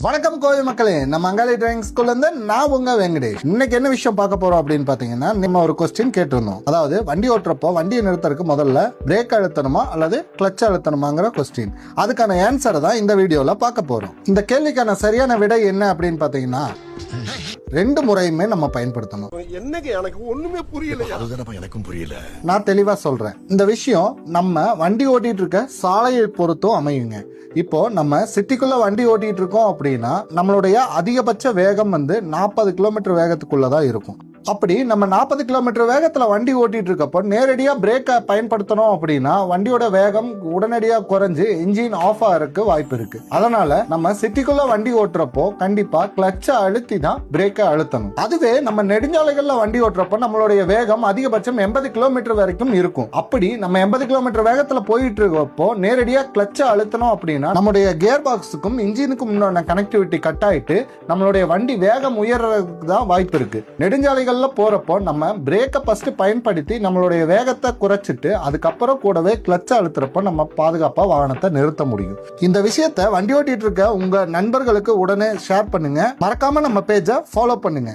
வணக்கம் கோவை மக்களே, நம்ம அங்காளி டிரைவிங் ஸ்கூல்ல இருந்து நான் உங்க வெங்கடேஷ். இன்னைக்கு என்ன விஷயம் பார்க்க போறோம் அப்படின்னு பாத்தீங்கன்னா, நம்ம ஒரு கொஸ்டின் கேட்டிருந்தோம். அதாவது வண்டி ஓட்டுறப்போ வண்டியை நிறுத்தறதுக்கு முதல்ல பிரேக் அழுத்தணுமா அல்லது கிளட்ச் அழுத்தணுமாங்கிற கொஸ்டின். அதுக்கான ஆன்சரை தான் இந்த வீடியோல பார்க்க போறோம். இந்த கேள்விக்கான சரியான விடை என்ன அப்படின்னு பாத்தீங்கன்னா, ரெண்டு முறையுமே நம்ம பயன்படுத்தணும். என்னங்க எனக்கு ஒண்ணுமே புரியல. அதுதானப்பா எனக்கும் புரியல. நான் தெளிவா சொல்றேன். இந்த விஷயம் நம்ம வண்டி ஓட்டிட்டு இருக்க சாலையை பொறுத்தும் அமையுங்க. இப்போ நம்ம சிட்டிக்குள்ள வண்டி ஓட்டிட்டு இருக்கோம் அப்படின்னா நம்மளுடைய அதிகபட்ச வேகம் 40 கிலோமீட்டர் வேகத்துக்குள்ளதான் இருக்கும். அப்படி நம்ம 40 கிலோமீட்டர் வேகத்துல வண்டி ஓட்டிட்டு இருக்கப்போ நேரடியா பிரேக்கை பயன்படுத்தணும் அப்படின்னா வண்டியோட வேகம் உடனடியா குறைஞ்சு இன்ஜின் ஆஃப் ஆகிறதுக்கு வாய்ப்பு இருக்கு. அதனால நம்ம சிட்டிக்குள்ள வண்டி ஓட்டுறப்போ கண்டிப்பா கிளட்சை அழுத்தி தான் பிரேக்கை அழுத்தணும். அதுவே நம்ம நெடுஞ்சாலைகள்ல வண்டி ஓட்டுறப்போ நம்மளுடைய வேகம் அதிகபட்சம் 80 கிலோமீட்டர் வரைக்கும் இருக்கும். அப்படி நம்ம 80 கிலோமீட்டர் வேகத்துல போயிட்டு இருக்கப்போ நேரடியா கிளட்சை அழுத்தணும் அப்படின்னா நம்மளுடைய கியர் பாக்ஸுக்கும் இன்ஜினுக்கும் உண்டான கனெக்டிவிட்டி கட் ஆயிட்டு நம்மளுடைய வண்டி வேகம் உயர்றதுக்கு தான் வாய்ப்பு இருக்கு. நெடுஞ்சாலைகள் போறப்போ நம்ம பிரேக்கை ஃபர்ஸ்ட் பயன்படுத்தி நம்மளுடைய வேகத்தை குறைச்சிட்டு அதுக்கப்புறம் கூடவே கிளட்ச் அழுத்துறப்போ நம்ம பாதுகாப்பா வாகனத்தை நிறுத்த முடியும். இந்த விஷயத்தை வண்டி ஓட்டிட்டு இருக்க உங்க நண்பர்களுக்கு உடனே ஷேர் பண்ணுங்க. மறக்காம நம்ம பேஜை ஃபாலோ பண்ணுங்க.